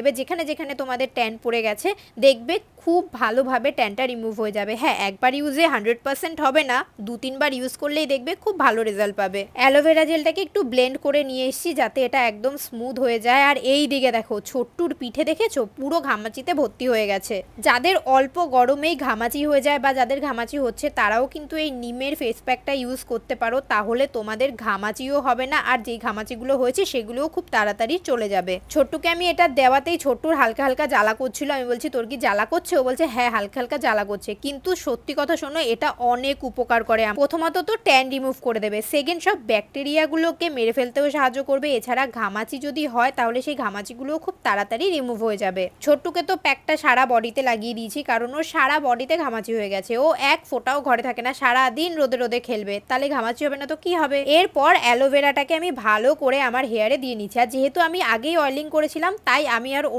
এবার যেখানে যেখানে তোমাদের ট্যান পড়ে গেছে দেখবে খুব ভালোভাবে ট্যানটা রিমুভ হয়ে যাবে। হ্যাঁ, একবার ইউজে 100% হবে না, 2-3 বার ইউজ করলেই দেখবে খুব ভালো রেজাল্ট পাবে। অ্যালোভেরা জেলটাকে একটু ব্লেন্ড করে নিয়ে এসেছি যাতে এটা একদম স্মুথ হয়ে যায়। আর এই দিকে দেখো ছোট্টুর পিঠে দেখেছো পুরো ঘামাচিতে ভর্তি হয়ে গেছে। যাদের অল্প গরমেই ঘামাচি হয়ে যায় বা যাদের ঘামাচি হচ্ছে তারাও কিন্তু এই নিমের ফেস প্যাকটা ইউজ করতে পারো, তাহলে তোমাদের ঘামাচিও হবে না আর যেই ঘামাচিগুলো হয়েছে সেগুলোও খুব তাড়াতাড়ি চলে যাবে। ছোট্টুকে আমি এটা দেওয়াতেই ছোট্টুর হালকা হালকা জ্বালা করছিল, আমি বলছি তোর কি জ্বালা করছে? ও বলছে হ্যাঁ হালকা হালকা জ্বালা করছে। কিন্তু সত্যি কথা শোনো, এটা অনেক উপকার করে। প্রথমত তো ট্যান রিমুভ করে দেবে, সেকেন্ড সব ব্যাকটেরিয়াগুলোকে মেরে ফেলতেও সাহায্য করবে। এছাড়া ঘামাচি যদি হয় তাহলে সেই ঘামাচিগুলোও খুব তাড়াতাড়ি রিমুভ হয়ে যাবে। ছোট্টুকে তো প্যাকটা সারা বডিতে লাগিয়ে দিয়েছি কারণ ওর সারা বডিতে ঘামাচি হয়ে গেছে। ও এক ফোঁটাও ঘরে থাকে না, সারা দিন রোদে রোদে খেলবে, তাহলে ঘামাচি হবে না তো কি হবে। এরপর অ্যালোভেরাটাকে আমি ভালো করে আমার হেয়ারে দিয়ে নিচ্ছি। আর যেহেতু আমি আগেই অয়েলিং করেছিলাম তাই আমি আর